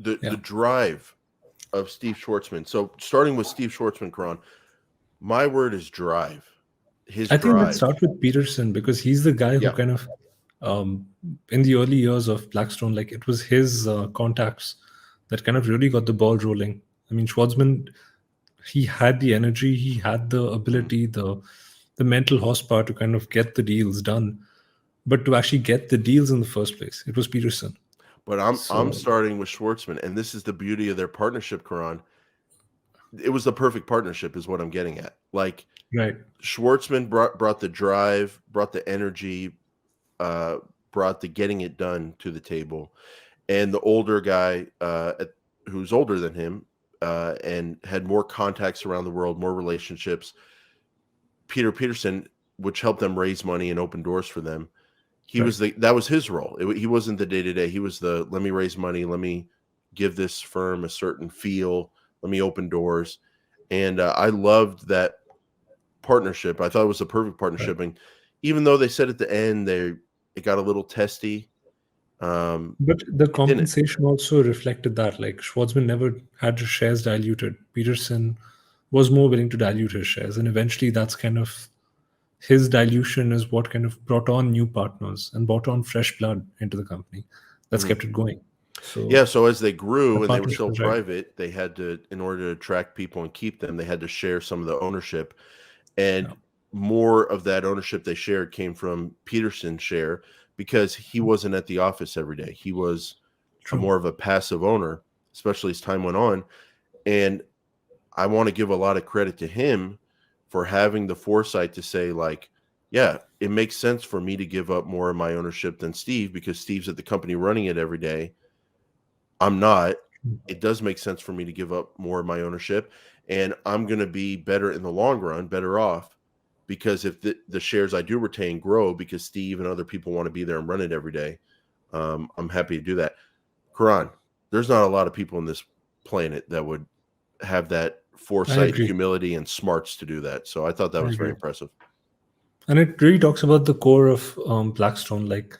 the drive of Steve Schwarzman. So starting with Steve Schwarzman, Karan, my word is drive. His I think let's drive. start with Peterson because he's the guy who Yeah. kind of, in the early years of Blackstone, like it was his contacts that kind of really got the ball rolling. I mean, Schwarzman, he had the energy, he had the ability, the mental horsepower to kind of get the deals done, but to actually get the deals in the first place, it was Peterson. But I'm So starting with Schwartzman, and this is the beauty of their partnership, Karan. It was the perfect partnership, is what I'm getting at. Like right, Schwartzman brought the drive, brought the energy, brought the getting it done to the table, and the older guy, who's older than him, and had more contacts around the world, more relationships. Peterson, which helped them raise money and open doors for them. right. That was his role. He wasn't the day-to-day. He was the, let me raise money, let me give this firm a certain feel, let me open doors. And I loved that partnership. I thought it was a perfect partnership. And even though they said at the end it got a little testy, But the it didn't. compensation also reflected that. Like Schwartzman never had his shares diluted. Peterson was more willing to dilute his shares. And eventually that's kind of his dilution is what kind of brought on new partners and brought on fresh blood into the company. That's Mhm. kept it going. Yeah, So so as they the grew and they were partnership still was right. private, they had to, in order to attract people and keep them, they had to share some of the ownership. Yeah, And more of that ownership they shared came from Peterson's share because he wasn't at the office every day. He was true. more of a passive owner, especially as time went on. And I want to give a lot of credit to him for having the foresight to say, like, yeah, it makes sense for me to give up more of my ownership than Steve because Steve's at the company running it every day. I'm not. It does make sense for me to give up more of my ownership, and I'm going to be better in the long run, better off, because if the shares I do retain grow because Steve and other people want to be there and run it every day, I'm happy to do that. Karan, there's not a lot of people on this planet that would have that I foresight, agree. humility, and smarts to do that. So I thought that I was very agree. impressive. And it really talks about the core of Blackstone. Like,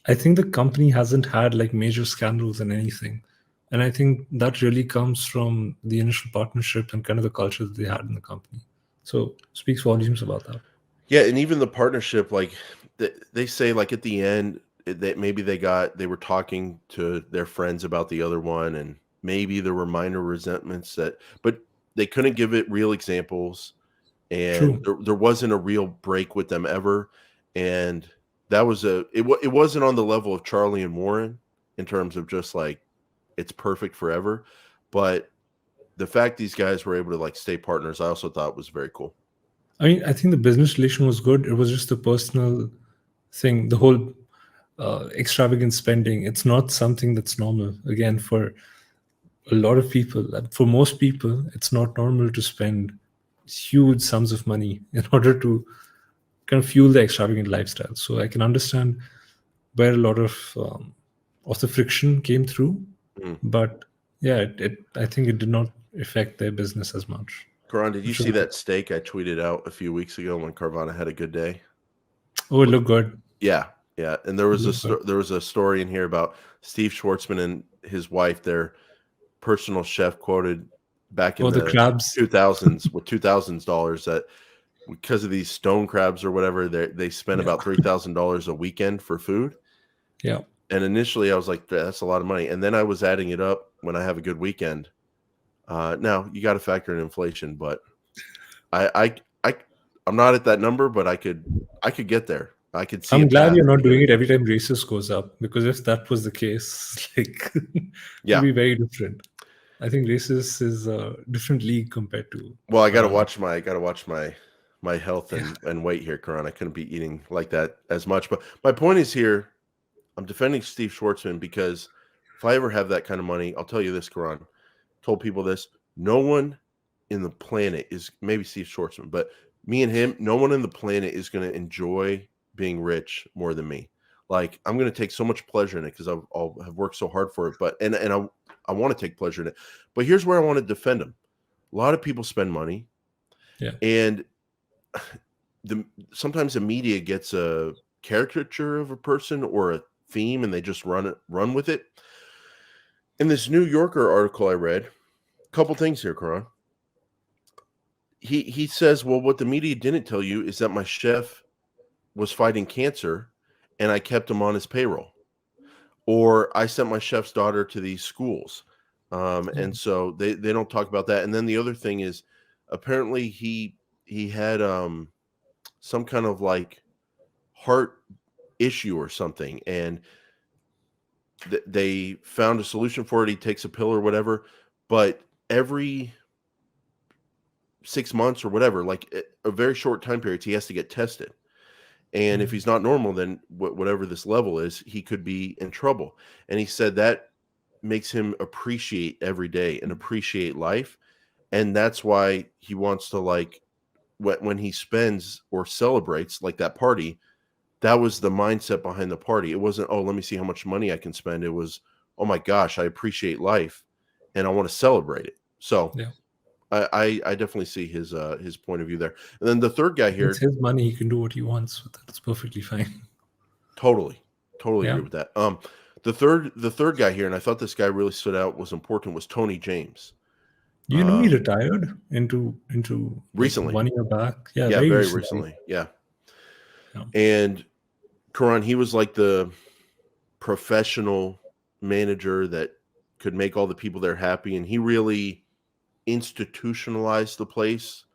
I think the company hasn't had like major scandals and anything. And I think that really comes from the initial partnership and kind of the culture that they had in the company. So speaks volumes about that. Yeah, and even the partnership, like they say, like at the end, that maybe they were talking to their friends about the other one, and maybe there were minor resentments but they couldn't give it real examples, and True. there wasn't a real break with them ever, and that was it wasn't on the level of Charlie and Warren in terms of just like it's perfect forever, but the fact these guys were able to like stay partners, I also thought was very cool. I mean, I think the business relation was good. It was just the personal thing, the whole extravagant spending. It's not something that's normal. Again, for a lot of people, for most people, it's not normal to spend huge sums of money in order to kind of fuel the extravagant lifestyle. So I can understand where a lot of the friction came through, Mm. but yeah, I think it did not affect their business as much, Karan, did you which was see good. that steak I tweeted out a few weeks ago when Carvana had a good day? Oh, it Look, looked good. yeah, yeah. And It looked good. there was a story in here about Steve Schwartzman and his wife, their personal chef, quoted back in Oh, the the crabs. 2000s with $2,000 that because of these stone crabs or whatever, they spent Yeah, about $3,000 a weekend for food. yeah. And initially, I was like, "That's a lot of money." And then I was adding it up when I have a good weekend. Now you got to factor in inflation, but I, I, I, I'm not at that number, but I could get there. I could see a I'm glad path you're to not doing getting it there. every time races goes up because if that was the case, like it'd Yeah. be very different. I think races is a different league compared to Well, uh, I got to watch my health yeah. and weight here, Karan. I couldn't be eating like that as much. But my point is here, I'm defending Steve Schwartzman because if I ever have that kind of money, I'll tell you this, Karan. Told people this. No one in the planet is maybe Steve Schwartzman, but me and him, no one in the planet is going to enjoy being rich more than me. Like I'm going to take so much pleasure in it because I'll have worked so hard for it. But and I want to take pleasure in it. But here's where I want to defend him. A lot of people spend money, Yeah. and sometimes the media gets a caricature of a person or a theme, and they just run with it. In this New Yorker article I read, a couple things here, Karan. He says, well, what the media didn't tell you is that my chef was fighting cancer and I kept him on his payroll. Or I sent my chef's daughter to these schools. And so they don't talk about that. And then the other thing is, apparently he had some kind of like heart issue or something, and they found a solution for it. He takes a pill or whatever, but every 6 months or whatever, like a very short time period, he has to get tested. And if he's not normal, then whatever this level is, he could be in trouble. And he said that makes him appreciate every day and appreciate life. And that's why he wants to, like, when he spends or celebrates, like that party, that was the mindset behind the party. It wasn't, oh, let me see how much money I can spend. It was, oh my gosh, I appreciate life and I want to celebrate it. So Yeah. I definitely see his point of view there. And then the third guy here, It's his money. He can do what he wants with it. It's perfectly fine. totally Yeah. agree with that. The third guy here, and I thought this guy really stood out, was important, was Tony James. You know, he retired into recently, 1 year back. Yeah, very recently. Yeah. And Karan, he was like the professional manager that could make all the people there happy, and he really institutionalized the place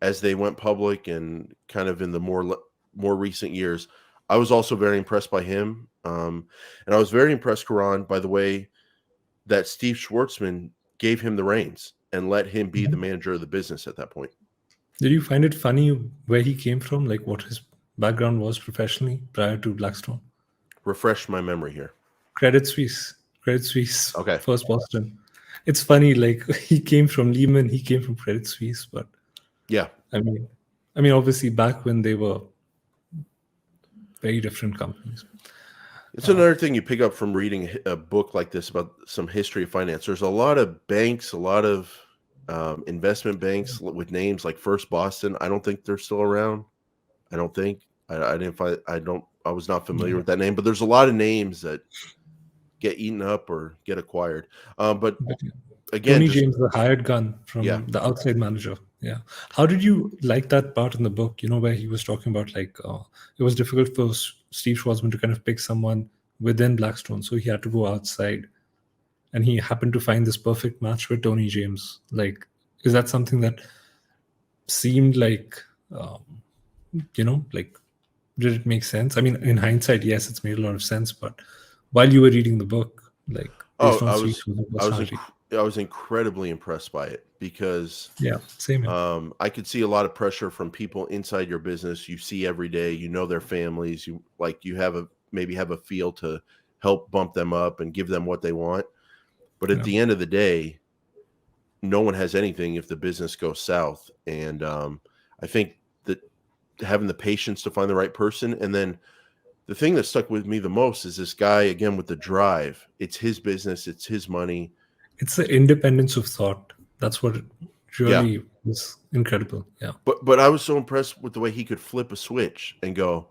as they went public and kind of in the more recent years. I was also very impressed by him. And I was very impressed, Karan, by the way that Steve Schwarzman gave him the reins and let him be the manager of the business at that point. Did you find it funny where he came from, like what his background was professionally prior to Blackstone? Refresh my memory here. Credit Suisse. Okay. First Boston. It's funny, like he came from Lehman, he came from Credit Suisse, but yeah, I mean, obviously back when they were very different companies. It's another thing you pick up from reading a book like this about some history of finance. There's a lot of banks, a lot of investment banks with names like First Boston. I don't think they're still around. I don't think. I didn't find. I was not familiar with that name, but there's a lot of names that get eaten up or get acquired. But again, Tony James, the hired gun from the outside manager. Yeah. How did you like that part in the book, where he was talking about like it was difficult for Steve Schwarzman to kind of pick someone within Blackstone, so he had to go outside, and he happened to find this perfect match with Tony James. Like, is that something that seemed like, like, did it make sense? I mean, in hindsight, yes, it's made a lot of sense, but while you were reading the book, like, I was incredibly impressed by it because same. I could see a lot of pressure from people inside your business. You see every day, their families, you maybe have a feel to help bump them up and give them what they want. But at the end of the day, no one has anything if the business goes south. And I think that having the patience to find the right person, and then the thing that stuck with me the most is this guy, again, with the drive. It's his business. It's his money. It's the independence of thought. That's what it really was incredible. Yeah. But I was so impressed with the way he could flip a switch and go,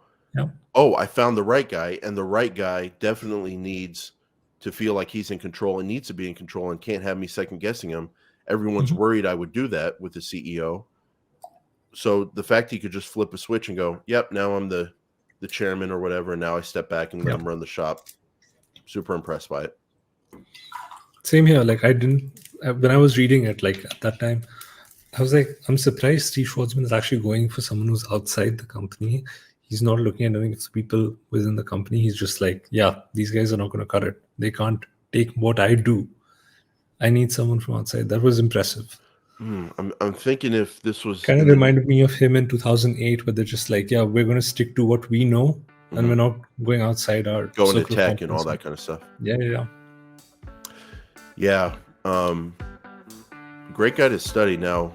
oh, I found the right guy. And the right guy definitely needs to feel like he's in control and needs to be in control and can't have me second guessing him. Everyone's worried I would do that with the CEO. So the fact he could just flip a switch and go, yep, now I'm the chairman or whatever, and now I step back and let him run the shop. Super impressed by it. Same here. Like, when I was reading it, like at that time, I was like, I'm surprised Steve Schwarzman is actually going for someone who's outside the company. He's not looking at any people within the company. He's just like, these guys are not going to cut it. They can't take what I do. I need someone from outside. That was impressive. I'm thinking if this was kind of reminded me of him in 2008, where they're just like, we're going to stick to what we know, and we're not going outside our going to tech and all that kind of stuff. Yeah. Great guy to study. Now,